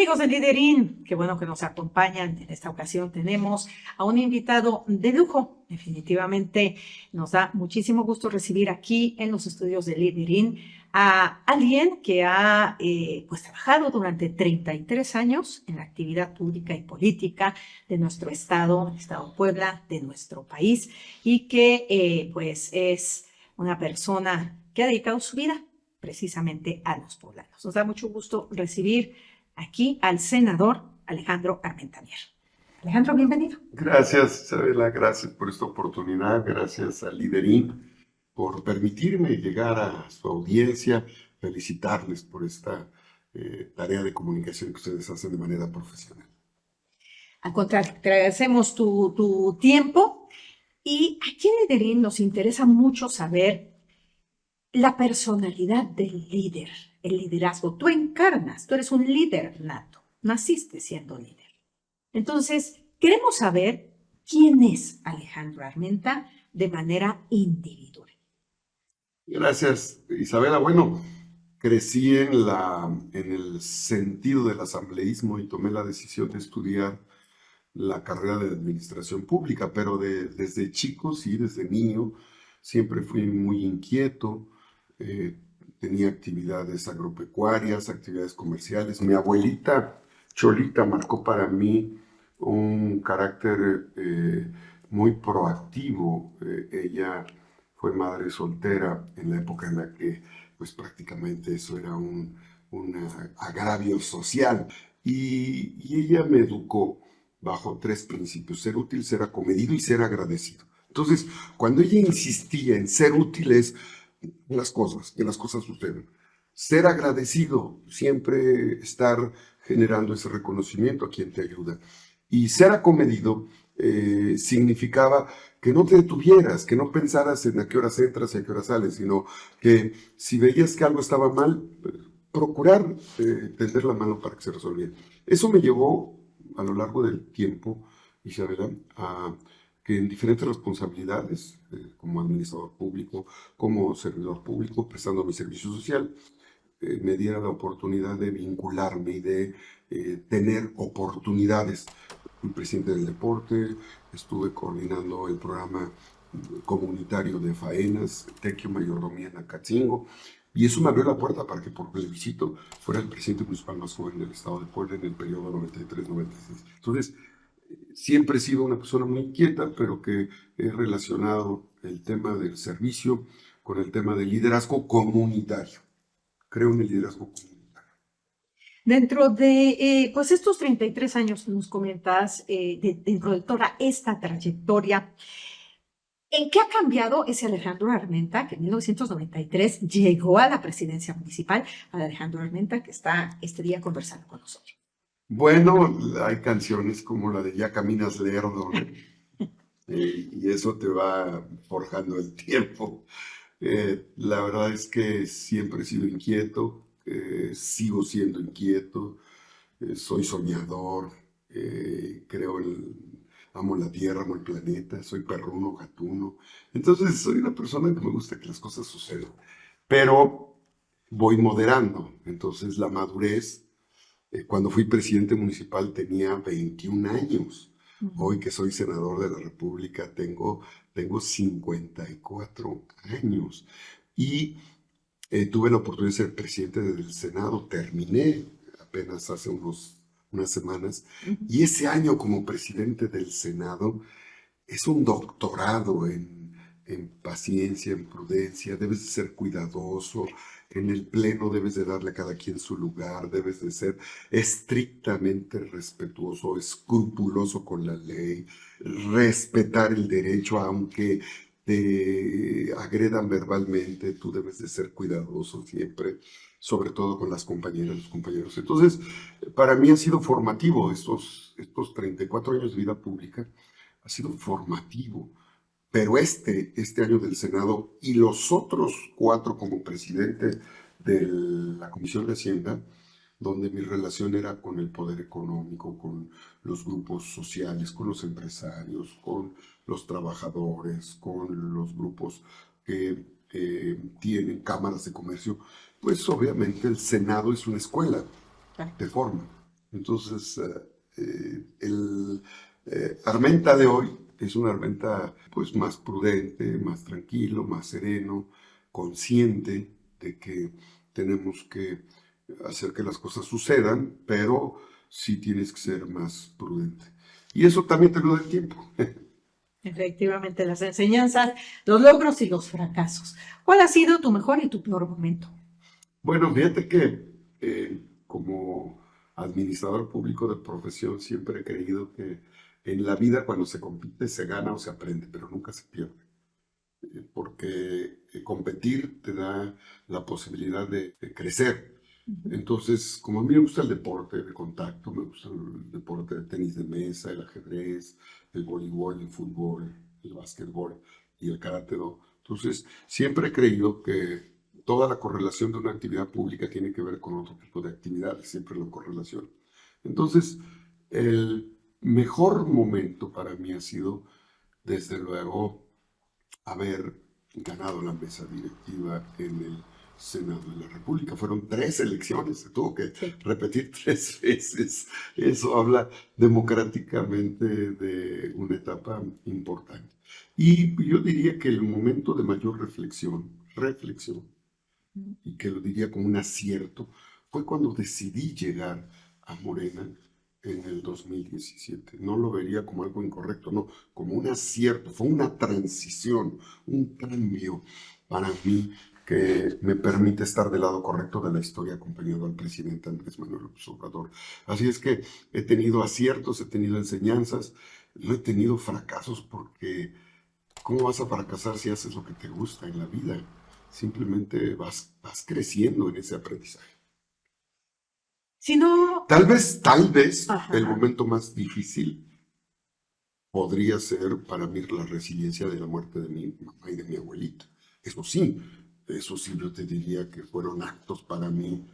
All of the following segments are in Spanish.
Amigos de Liderín, qué bueno que nos acompañan. En esta ocasión tenemos a un invitado de lujo. Definitivamente nos da muchísimo gusto recibir aquí en los estudios de Liderín a alguien que ha trabajado durante 33 años en la actividad pública y política de nuestro estado, el estado Puebla, de nuestro país, y que es una persona que ha dedicado su vida precisamente a los poblanos. Nos da mucho gusto recibir aquí al senador Alejandro Armenta Mier. Alejandro, bienvenido. Gracias, Isabela, gracias por esta oportunidad, gracias a Liderín por permitirme llegar a su audiencia, felicitarles por esta tarea de comunicación que ustedes hacen de manera profesional. Al contrario, te agradecemos tu tiempo y aquí en Liderín nos interesa mucho saber la personalidad del líder, el liderazgo. Tú encarnas, tú eres un líder nato, naciste siendo líder. Entonces, queremos saber quién es Alejandro Armenta de manera individual. Gracias, Isabela. Bueno, crecí en el sentido del asambleísmo y tomé la decisión de estudiar la carrera de administración pública, pero desde chico, sí, desde niño, siempre fui muy inquieto, eh, tenía actividades agropecuarias, actividades comerciales. Mi abuelita Cholita marcó para mí un carácter muy proactivo. Ella fue madre soltera en la época en la que pues prácticamente eso era un agravio social. Y ella me educó bajo tres principios: ser útil, ser acomedido y ser agradecido. Entonces, cuando ella insistía en ser útil es que las cosas suceden. Ser agradecido, siempre estar generando ese reconocimiento a quien te ayuda. Y ser acomedido significaba que no te detuvieras, que no pensaras en a qué horas entras y a qué horas sales, sino que si veías que algo estaba mal, procurar tender la mano para que se resolviera. Eso me llevó a lo largo del tiempo, Isabela, a que en diferentes responsabilidades, como administrador público, como servidor público, prestando mi servicio social, me diera la oportunidad de vincularme y de tener oportunidades. Fui presidente del deporte, estuve coordinando el programa comunitario de faenas, Tequio Mayordomía en Acatzingo, y eso me abrió la puerta para que por plebiscito fuera el presidente municipal más joven del estado de Puebla en el periodo 93-96. Entonces, siempre he sido una persona muy inquieta, pero que he relacionado el tema del servicio con el tema del liderazgo comunitario. Creo en el liderazgo comunitario. Dentro de estos 33 años que nos comentas, dentro de toda esta trayectoria, ¿en qué ha cambiado ese Alejandro Armenta que en 1993 llegó a la presidencia municipal, al Alejandro Armenta que está este día conversando con nosotros? Bueno, hay canciones como la de Ya caminas lerdo, ¿no? Y eso te va forjando el tiempo. La verdad es que siempre he sido inquieto, sigo siendo inquieto, soy soñador, amo la tierra, amo el planeta, soy perruno, gatuno. Entonces soy una persona que me gusta que las cosas sucedan, pero voy moderando. Entonces la madurez, cuando fui presidente municipal tenía 21 años. Hoy que soy senador de la República tengo 54 años. Y tuve la oportunidad de ser presidente del Senado, terminé apenas hace unas semanas, y ese año como presidente del Senado es un doctorado en paciencia, en prudencia, debes de ser cuidadoso, en el pleno debes de darle a cada quien su lugar, debes de ser estrictamente respetuoso, escrupuloso con la ley, respetar el derecho aunque te agredan verbalmente, tú debes de ser cuidadoso siempre, sobre todo con las compañeras, los compañeros. Entonces, para mí ha sido formativo estos 34 años de vida pública, ha sido formativo, pero este año del Senado y los otros 4 como presidente de la Comisión de Hacienda, donde mi relación era con el poder económico, con los grupos sociales, con los empresarios, con los trabajadores, con los grupos que tienen cámaras de comercio, pues obviamente el Senado es una escuela, te forma. Entonces, el Armenta de hoy es un Armenta pues más prudente, más tranquilo, más sereno, consciente de que tenemos que hacer que las cosas sucedan, pero sí tienes que ser más prudente. Y eso también te lo da el tiempo. Efectivamente, las enseñanzas, los logros y los fracasos. ¿Cuál ha sido tu mejor y tu peor momento? Bueno, fíjate que como administrador público de profesión siempre he creído que en la vida cuando se compite se gana o se aprende, pero nunca se pierde. Porque competir te da la posibilidad de crecer. Entonces, como a mí me gusta el deporte de contacto, me gusta el deporte de tenis de mesa, el ajedrez, el voleibol, el fútbol, el básquetbol y el karate-do. Entonces, siempre he creído que toda la correlación de una actividad pública tiene que ver con otro tipo de actividades, siempre lo correlación. Entonces, el mejor momento para mí ha sido, desde luego, haber ganado la mesa directiva en el Senado de la República. Fueron 3 elecciones, se tuvo que Sí. repetir 3 veces. Eso habla democráticamente de una etapa importante. Y yo diría que el momento de mayor reflexión, y que lo diría como un acierto, fue cuando decidí llegar a Morena en el 2017. No lo vería como algo incorrecto, no, como un acierto, fue una transición, un cambio para mí que me permite estar del lado correcto de la historia acompañado al presidente Andrés Manuel López Obrador. Así es que he tenido aciertos, he tenido enseñanzas, no he tenido fracasos porque ¿cómo vas a fracasar si haces lo que te gusta en la vida? Simplemente vas creciendo en ese aprendizaje. Si no, Tal vez el ajá, momento más difícil podría ser para mí la resiliencia de la muerte de mi mamá y de mi abuelita. Eso sí yo te diría que fueron actos para mí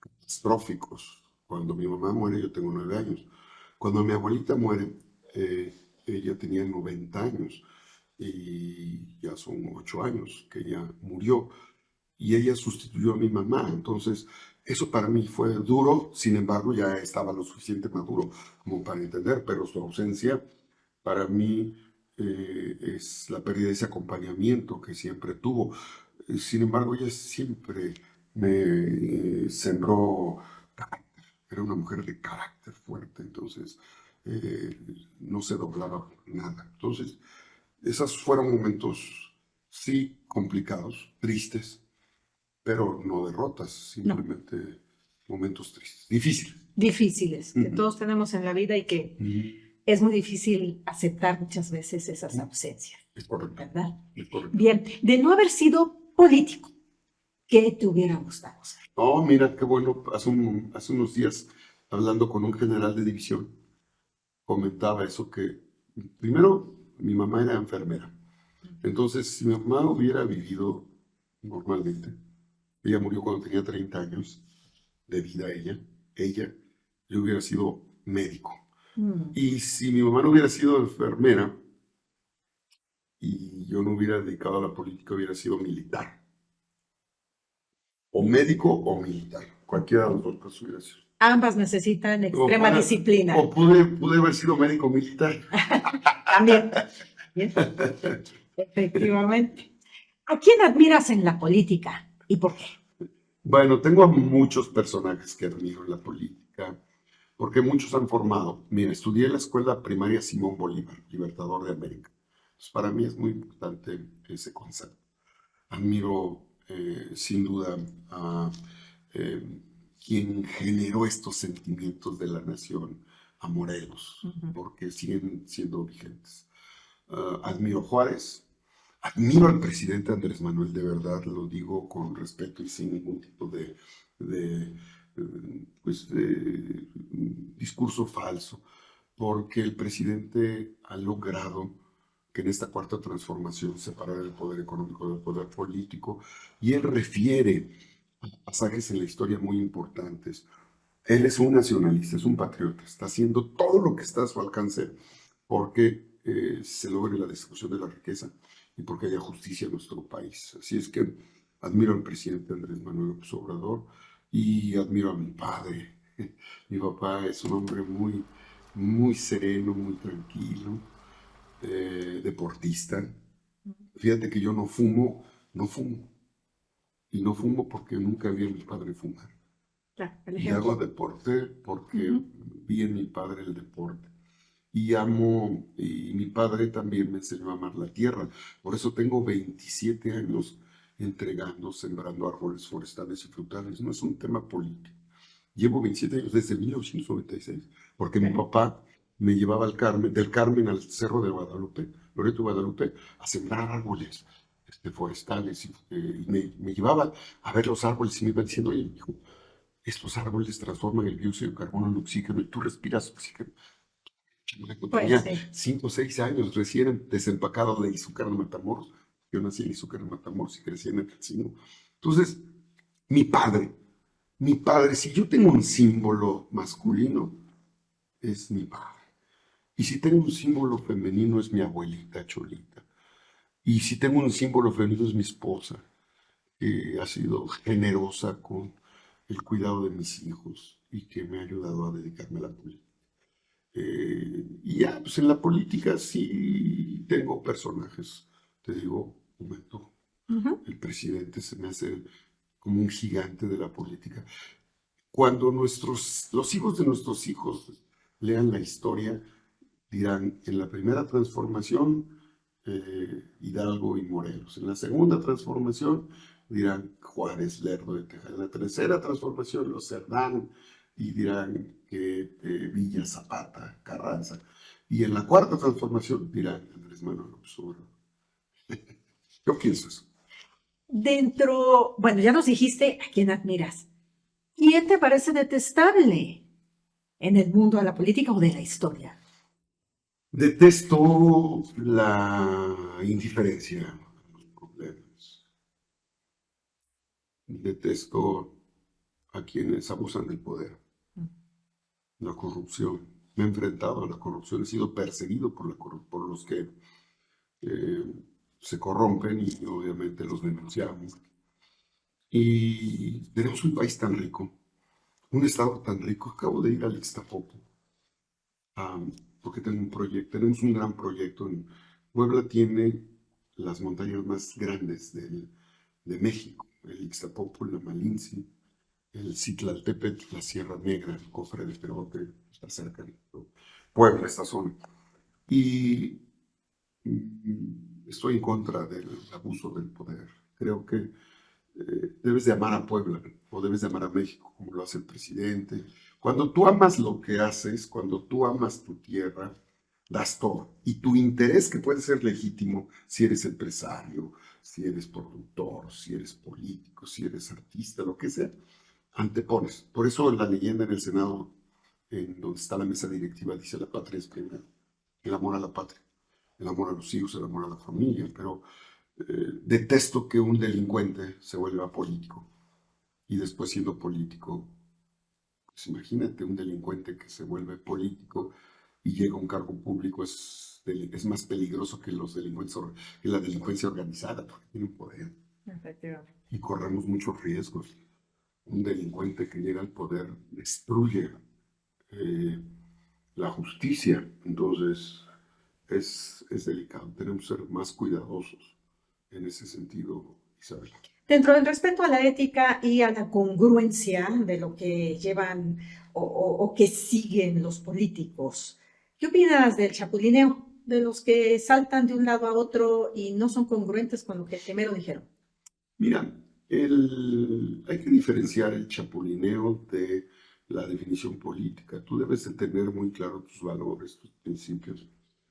catastróficos. Cuando mi mamá muere, yo tengo 9 años. Cuando mi abuelita muere, ella tenía 90 años y ya son 8 años que ella murió y ella sustituyó a mi mamá. Entonces, eso para mí fue duro, sin embargo, ya estaba lo suficiente maduro como para entender, pero su ausencia para mí es la pérdida de ese acompañamiento que siempre tuvo. Sin embargo, ella siempre me sembró carácter. Era una mujer de carácter fuerte, entonces eh, no se doblaba por nada. Entonces, esos fueron momentos, sí, complicados, tristes, pero no derrotas, no, simplemente momentos tristes, difíciles. difíciles que Ujú, todos tenemos en la vida y que ujú. es muy difícil aceptar muchas veces esas ausencias, Es correcto, ¿verdad? es correcto. Bien, de no haber sido político, ¿qué te hubiera gustado ser? Oh, mira, qué bueno. Hace unos días, hablando con un general de división, comentaba eso que, primero, mi mamá era enfermera. Entonces, si mi mamá hubiera vivido normalmente, ella murió cuando tenía 30 años de vida ella, yo hubiera sido médico. Mm, Y si mi mamá no hubiera sido enfermera y yo no hubiera dedicado a la política, hubiera sido militar. O médico o militar. Cualquiera de los dos casos hubiera sido. ambas necesitan O, extrema para- disciplina. o pude haber sido médico militar. También. Bien, efectivamente. ¿A quién admiras en la política y por qué? Bueno, tengo a muchos personajes que admiro en la política, porque muchos han formado. Mira, estudié en la escuela primaria Simón Bolívar, Libertador de América. Pues para mí es muy importante ese concepto. Admiro sin duda a eh, quien generó estos sentimientos de la nación, a Morelos, Ujú. porque siguen siendo vigentes. Admiro a Juárez, admiro al presidente Andrés Manuel, de verdad, lo digo con respeto y sin ningún tipo de discurso falso, porque el presidente ha logrado que en esta cuarta transformación separar el poder económico del poder político, y él refiere a pasajes en la historia muy importantes. Él es un nacionalista, es un patriota, está haciendo todo lo que está a su alcance porque se logre la distribución de la riqueza y porque haya justicia en nuestro país. Así es que admiro al presidente Andrés Manuel López Obrador y admiro a mi padre, Mi papá es un hombre muy sereno, muy tranquilo, deportista. Fíjate que yo no fumo. Y no fumo porque nunca vi a mi padre fumar. Claro, el Y hago ejemplo. deporte porque Ujú. vi en mi padre el deporte. Y amo, y mi padre también me enseñó a amar la tierra. Por eso tengo 27 años entregando, sembrando árboles forestales y frutales. No es un tema político. Llevo 27 años desde 1996, porque mi Ok. papá me llevaba al Carmen, del Carmen al Cerro de Guadalupe, Loreto de Guadalupe, a sembrar árboles forestales. Y me llevaba a ver los árboles y me iba diciendo, oye, hijo, estos árboles transforman el dióxido de carbono en oxígeno y tú respiras oxígeno. Chamaco, Pues tenía sí. 5 o 6 años recién desempacado de Izúcar de Matamoros. Yo nací en Izúcar de Matamoros y crecí en el casino. Entonces, mi padre, mi padre, si yo tengo un símbolo masculino, es mi padre. Y si tengo un símbolo femenino, es mi abuelita Cholita. Y si tengo un símbolo femenino, es mi esposa, que ha sido generosa con el cuidado de mis hijos y que me ha ayudado a dedicarme a la política. Y ya, pues en la política sí tengo personajes. Te digo, un momento, Ujú. el presidente se me hace como un gigante de la política. Cuando los hijos de nuestros hijos lean la historia, dirán, en la primera transformación, Hidalgo y Morelos. En la segunda transformación, dirán Juárez, Lerdo de Tejada. En la tercera transformación, los Cerdán, y dirán que Villa, Zapata, Carranza. Y en la cuarta transformación, dirán Andrés Manuel López Obrador. Yo pienso eso. Dentro, bueno, ya nos dijiste a quién admiras. ¿Quién te parece detestable en el mundo de la política o de la historia? Detesto la indiferencia a los problemas. Detesto a quienes abusan del poder, la corrupción. Me he enfrentado a la corrupción, he sido perseguido por los que eh, se corrompen y obviamente los denunciamos. Y tenemos un país tan rico, un estado tan rico. Acabo de ir al Ixtapopo, ah, porque tenemos un gran proyecto. Puebla tiene las montañas más grandes de México, el Ixtapopo, la Malinci, el Citlaltépetl, la Sierra Negra, el Cofre de Perote, está cerca de Puebla, esta zona. Y estoy en contra del abuso del poder. Creo que debes de amar a Puebla o debes de amar a México, como lo hace el presidente. Cuando tú amas lo que haces, cuando tú amas tu tierra, das todo. Y tu interés, que puede ser legítimo si eres empresario, si eres productor, si eres político, si eres artista, lo que sea, antepones. Por eso la leyenda en el Senado, en donde está la mesa directiva, dice la patria es primero. El amor a la patria, el amor a los hijos, el amor a la familia, pero detesto que un delincuente se vuelva político y después siendo político, pues imagínate un delincuente que se vuelve político y llega a un cargo público, es más peligroso que los delincuentes, que la delincuencia organizada, porque tiene un poder Efectivamente. y corremos muchos riesgos. Un delincuente que llega al poder destruye eh, la justicia, entonces es delicado, tenemos que ser más cuidadosos en ese sentido, Isabel. Dentro del respeto a la ética y a la congruencia de lo que llevan o que siguen los políticos, ¿qué opinas del chapulineo? De los que saltan de un lado a otro y no son congruentes con lo que primero dijeron. Mira, hay que diferenciar el chapulineo de la definición política. Tú debes de tener muy claro tus valores, tus principios.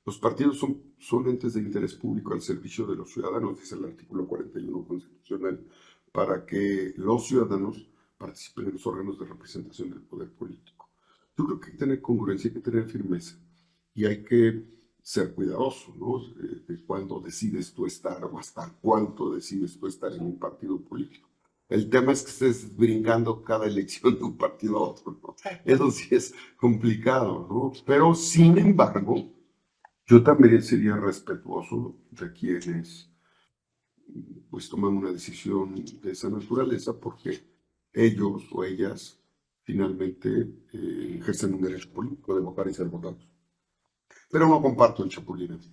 Los partidos son entes de interés público al servicio de los ciudadanos, dice el artículo 41 constitucional, para que los ciudadanos participen en los órganos de representación del poder político. Yo creo que hay que tener congruencia, hay que tener firmeza y hay que ser cuidadoso, ¿no? De cuándo decides tú estar o hasta cuánto decides tú estar en un partido político. El tema es que estés brincando cada elección de un partido a otro, ¿no? Eso sí es complicado, ¿no? Pero sin embargo, yo también sería respetuoso de quienes pues toman una decisión de esa naturaleza porque ellos o ellas finalmente ejercen un derecho político de votar y ser votados. Pero no comparto el chapulinaje.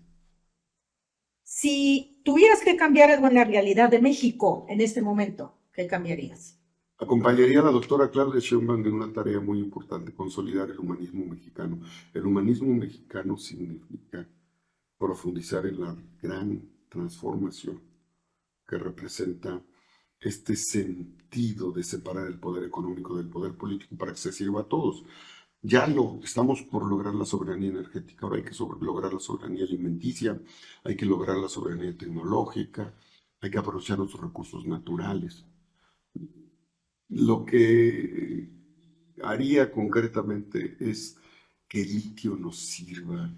Si tuvieras que cambiar algo en la realidad de México en este momento, ¿qué cambiarías? Acompañaría a la doctora Claudia Sheinbaum en una tarea muy importante, consolidar el humanismo mexicano. El humanismo mexicano significa profundizar en la gran transformación que representa este sentido de separar el poder económico del poder político para que se sirva a todos. Ya lo estamos por lograr la soberanía energética, ahora hay que lograr la soberanía alimenticia, hay que lograr la soberanía tecnológica, hay que aprovechar nuestros recursos naturales. Lo que haría concretamente es que el litio nos sirva.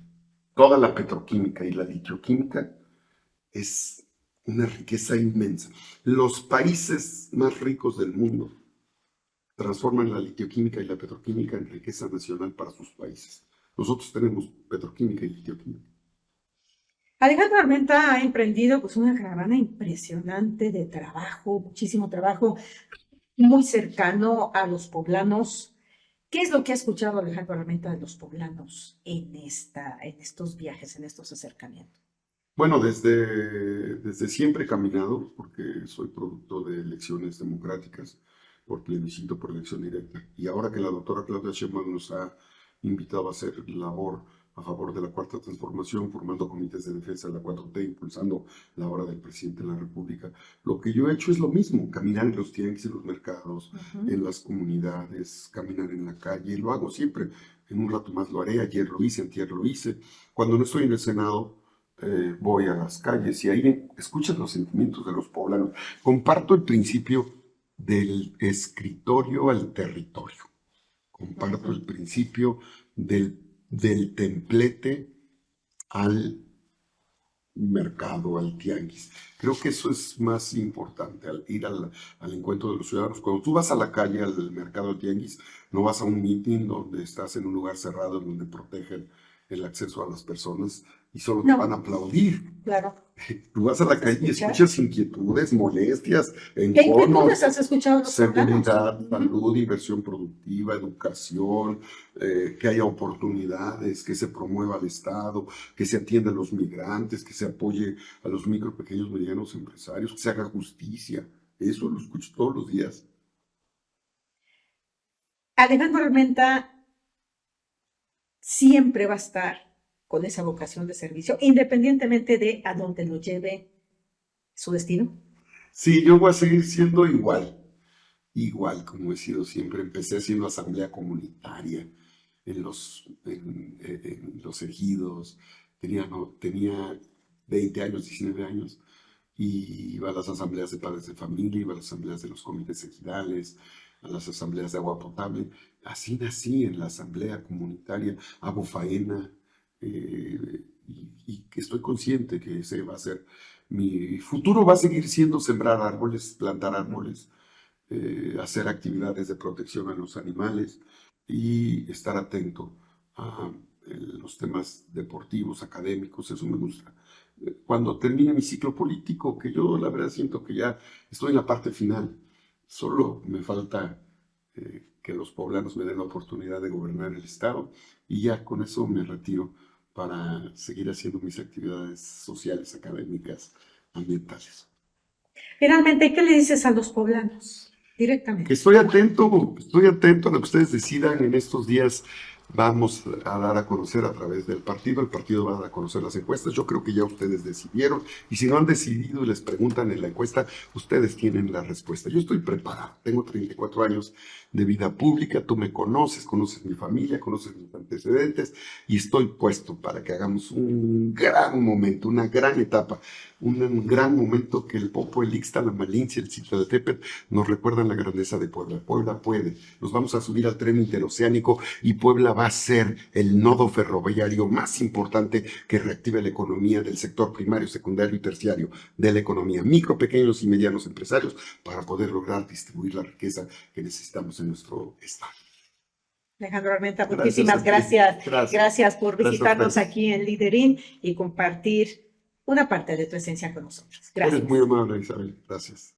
Toda la petroquímica y la litioquímica es una riqueza inmensa. Los países más ricos del mundo transforman la litioquímica y la petroquímica en riqueza nacional para sus países. Nosotros tenemos petroquímica y litioquímica. Alejandro Armenta ha emprendido pues una caravana impresionante de trabajo, muchísimo trabajo, muy cercano a los poblanos. ¿Qué es lo que ha escuchado Alejandro Armenta de los poblanos en estos viajes, en estos acercamientos? Bueno, desde siempre he caminado, porque soy producto de elecciones democráticas, por plebiscito, por elección directa. Y ahora que la doctora Claudia Sheinbaum nos ha invitado a hacer labor a favor de la Cuarta Transformación, formando comités de defensa de la 4T, impulsando la obra del presidente de la República, lo que yo he hecho es lo mismo, caminar en los tianguis, en los mercados, en las comunidades, caminar en la calle, lo hago siempre. En un rato más lo haré, ayer lo hice, antier lo hice. Cuando no estoy en el Senado, voy a las calles y ahí escuchas los sentimientos de los poblanos. Comparto el principio del escritorio al territorio. Comparto el principio del templete al mercado, al tianguis. Creo que eso es más importante al ir al encuentro de los ciudadanos. Cuando tú vas a la calle, al mercado, al tianguis, no vas a un meeting donde estás en un lugar cerrado donde protegen el acceso a las personas y solo te van a aplaudir. Claro. Tú vas a la calle y escuchas inquietudes, molestias, ¿Qué inquietudes has escuchado de los seguridad, salud, inversión productiva, educación, que haya oportunidades, que se promueva el Estado, que se atienda a los migrantes, que se apoye a los micro, pequeños, medianos empresarios, que se haga justicia? Eso lo escucho todos los días. Alejandro Armenta siempre va a estar con esa vocación de servicio, independientemente de a dónde lo lleve su destino. Sí, yo voy a seguir siendo igual como he sido siempre. Empecé haciendo asamblea comunitaria en los ejidos. Tenía 20 años, 19 años, y iba a las asambleas de padres de familia, iba a las asambleas de los comités ejidales, a las asambleas de agua potable. Así nací en la asamblea comunitaria, hago faena, y que estoy consciente que ese va a ser mi futuro. Va a seguir siendo sembrar árboles, plantar árboles, hacer actividades de protección a los animales y estar atento a los temas deportivos, académicos. Eso me gusta. Cuando termine mi ciclo político, que yo la verdad siento que ya estoy en la parte final, solo me falta que los poblanos me den la oportunidad de gobernar el Estado y ya con eso me retiro para seguir haciendo mis actividades sociales, académicas, ambientales. Finalmente, ¿qué le dices a los poblanos directamente? Que estoy atento a lo que ustedes decidan en estos días. Vamos a dar a conocer a través del partido, el partido va a dar a conocer las encuestas. Yo creo que ya ustedes decidieron, y si no han decidido y les preguntan en la encuesta, ustedes tienen la respuesta. Yo estoy preparado, tengo 34 años de vida pública, tú me conoces mi familia, conoces mis antecedentes, y estoy puesto para que hagamos un gran momento, una gran etapa, un gran momento que el Popo, el Ixta, la Malinche, el Citlaltépetl nos recuerdan la grandeza de Puebla. Puebla puede, nos vamos a subir al tren interoceánico y Puebla va a ser el nodo ferroviario más importante que reactive la economía del sector primario, secundario y terciario de la economía, micro, pequeños y medianos empresarios, para poder lograr distribuir la riqueza que necesitamos en nuestro estado. Alejandro Armenta, muchísimas gracias. Gracias por visitarnos aquí en Liderín y compartir una parte de tu esencia con nosotros. Gracias. Eres muy amable, Isabel. Gracias.